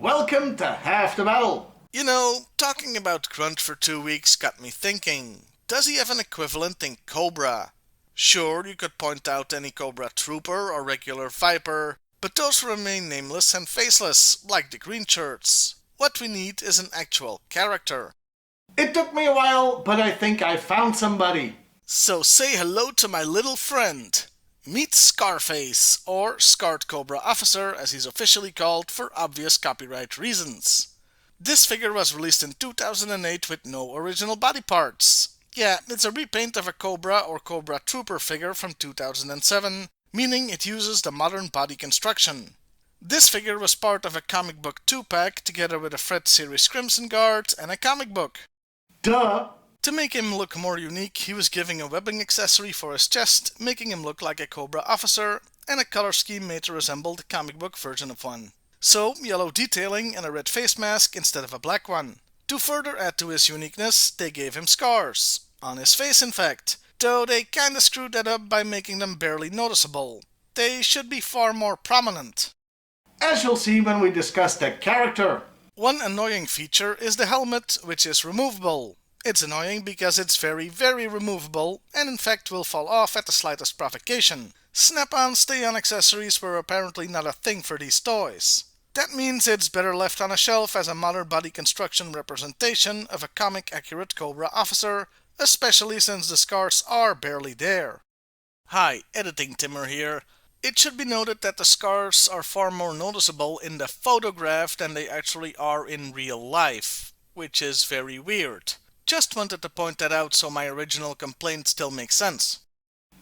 welcome to Half the Battle. You know, talking about Grunt for 2 weeks got me thinking, does he have an equivalent in Cobra? Sure, you could point out any Cobra trooper or regular Viper, but those remain nameless and faceless, like the green shirts. What we need is an actual character. It took me a while, but I think I found somebody. So say hello to my little friend. Meet Scarface, or Scarred Cobra Officer as he's officially called for obvious copyright reasons. This figure was released in 2008 with no original body parts. Yeah, it's a repaint of a Cobra or Cobra Trooper figure from 2007, meaning it uses the modern body construction. This figure was part of a comic book 2-pack together with a Fred series Crimson Guard and a comic book. Duh! To make him look more unique, he was given a webbing accessory for his chest, making him look like a Cobra officer, and a color scheme made to resemble the comic book version of one. So, yellow detailing and a red face mask instead of a black one. To further add to his uniqueness, they gave him scars. On his face, in fact. Though they kinda screwed that up by making them barely noticeable. They should be far more prominent. As you'll see when we discuss the character. One annoying feature is the helmet, which is removable. It's annoying because it's very removable, and in fact will fall off at the slightest provocation. Snap-on, stay-on accessories were apparently not a thing for these toys. That means it's better left on a shelf as a modern body construction representation of a comic-accurate Cobra officer, especially since the scars are barely there. Hi, Editing Timmer here. It should be noted that the scars are far more noticeable in the photograph than they actually are in real life, which is very weird. Just wanted to point that out so my original complaint still makes sense.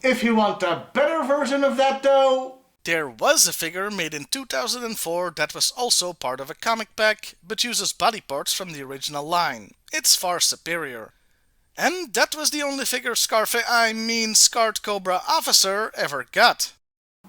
If you want a better version of that though... There was a figure made in 2004 that was also part of a comic pack, but uses body parts from the original line. It's far superior. And that was the only figure Scarred Cobra Officer ever got.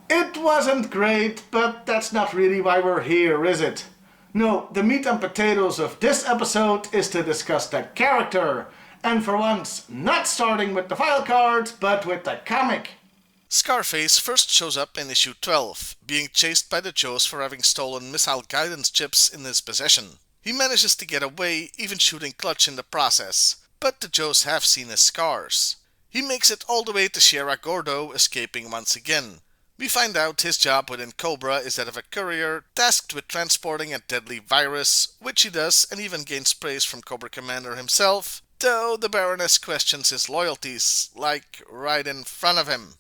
It wasn't great, but that's not really why we're here, is it? No, the meat and potatoes of this episode is to discuss the character, and for once, not starting with the file cards, but with the comic. Scarface first shows up in issue 12, being chased by the Joes for having stolen missile guidance chips in his possession. He manages to get away, even shooting Clutch in the process, but the Joes have seen his scars. He makes it all the way to Sierra Gordo, escaping once again. We find out his job within Cobra is that of a courier, tasked with transporting a deadly virus, which he does and even gains praise from Cobra Commander himself, though the Baroness questions his loyalties, like right in front of him.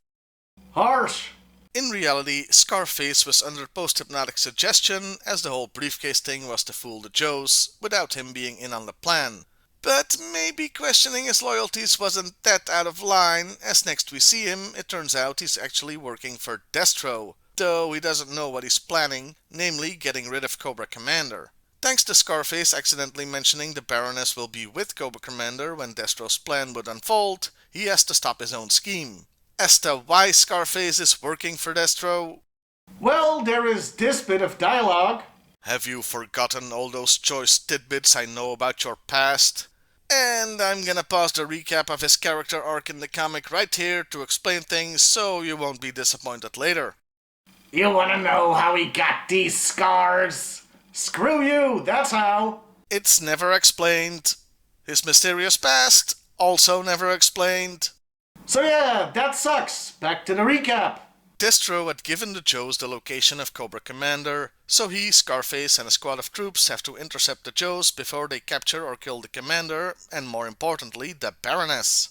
Harsh! In reality, Scarface was under post-hypnotic suggestion, as the whole briefcase thing was to fool the Joes, without him being in on the plan. But maybe questioning his loyalties wasn't that out of line, as next we see him, it turns out he's actually working for Destro, though he doesn't know what he's planning, namely getting rid of Cobra Commander. Thanks to Scarface accidentally mentioning the Baroness will be with Cobra Commander when Destro's plan would unfold, he has to stop his own scheme. As to why Scarface is working for Destro? Well, there is this bit of dialogue. Have you forgotten all those choice tidbits I know about your past? And I'm gonna pause the recap of his character arc in the comic right here to explain things so you won't be disappointed later. You wanna know how he got these scars? Screw you, that's how. It's never explained. His mysterious past, also never explained. So yeah, that sucks. Back to the recap. Destro had given the Joes the location of Cobra Commander, so he, Scarface, and a squad of troops have to intercept the Joes before they capture or kill the Commander, and more importantly, the Baroness.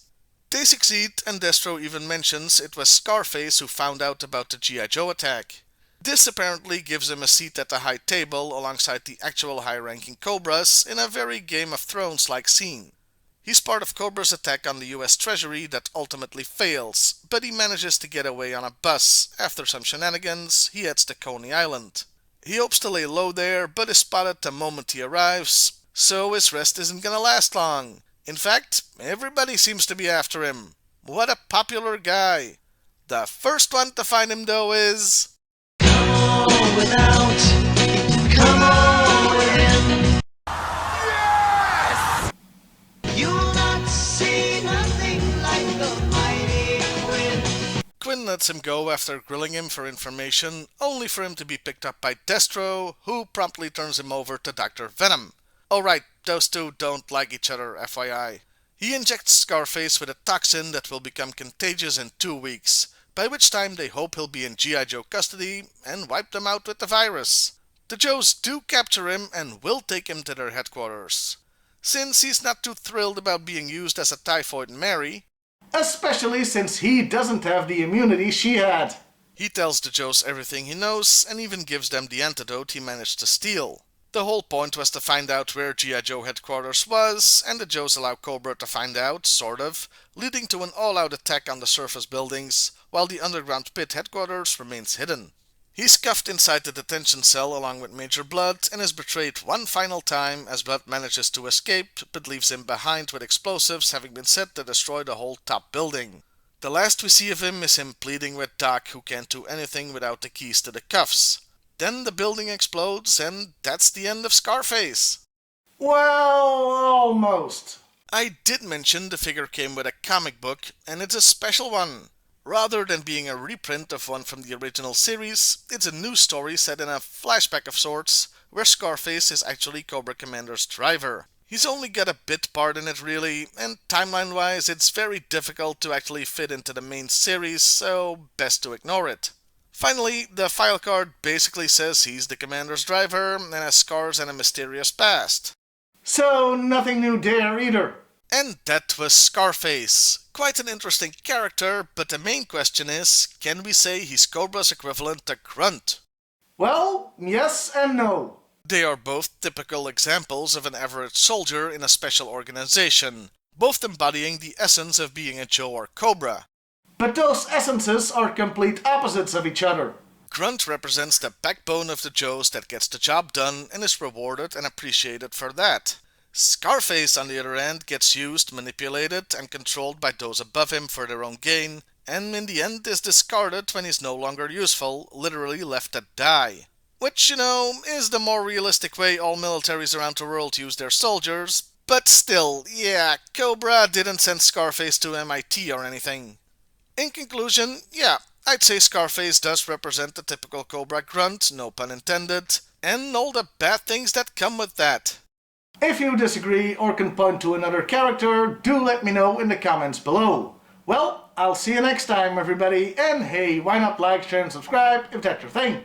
They succeed, and Destro even mentions it was Scarface who found out about the G.I.Joe attack. This apparently gives him a seat at the high table alongside the actual high-ranking Cobras in a very Game of Thrones-like scene. He's part of Cobra's attack on the US Treasury that ultimately fails, but he manages to get away on a bus. After some shenanigans, he heads to Coney Island. He hopes to lay low there, but is spotted the moment he arrives, so his rest isn't gonna last long. In fact, everybody seems to be after him. What a popular guy. The first one to find him though is... Come on without, come on with him. Yes! You'll not see nothing like the mighty wind. Quinn lets him go after grilling him for information, only for him to be picked up by Destro, who promptly turns him over to Dr. Venom. Oh right, those two don't like each other, FYI. He injects Scarface with a toxin that will become contagious in 2 weeks, by which time they hope he'll be in G.I.Joe custody and wipe them out with the virus. The Joes do capture him and will take him to their headquarters. Since he's not too thrilled about being used as a typhoid Mary, especially since he doesn't have the immunity she had. He tells the Joes everything he knows and even gives them the antidote he managed to steal. The whole point was to find out where G.I. Joe headquarters was, and the Joes allow Cobra to find out, sort of, leading to an all-out attack on the surface buildings, while the underground pit headquarters remains hidden. He's cuffed inside the detention cell along with Major Blood and is betrayed one final time as Blood manages to escape, but leaves him behind with explosives having been set to destroy the whole top building. The last we see of him is him pleading with Doc, who can't do anything without the keys to the cuffs. Then the building explodes, and that's the end of Scarface. Well, almost. I did mention the figure came with a comic book, and it's a special one. Rather than being a reprint of one from the original series, it's a new story set in a flashback of sorts, where Scarface is actually Cobra Commander's driver. He's only got a bit part in it really, and timeline-wise it's very difficult to actually fit into the main series, so best to ignore it. Finally, the file card basically says he's the Commander's driver and has scars and a mysterious past. So nothing new there either. And that was Scarface. Quite an interesting character, but the main question is, can we say he's Cobra's equivalent to Grunt? Well, yes and no. They are both typical examples of an average soldier in a special organization, both embodying the essence of being a Joe or Cobra. But those essences are complete opposites of each other. Grunt represents the backbone of the Joes that gets the job done and is rewarded and appreciated for that. Scarface, on the other hand, gets used, manipulated, and controlled by those above him for their own gain, and in the end is discarded when he's no longer useful, literally left to die. Which, is the more realistic way all militaries around the world use their soldiers, but still, yeah, Cobra didn't send Scarface to MIT or anything. In conclusion, yeah, I'd say Scarface does represent the typical Cobra Grunt, no pun intended, and all the bad things that come with that. If you disagree or can point to another character, do let me know in the comments below. Well, I'll see you next time everybody, and hey, why not like, share and subscribe if that's your thing.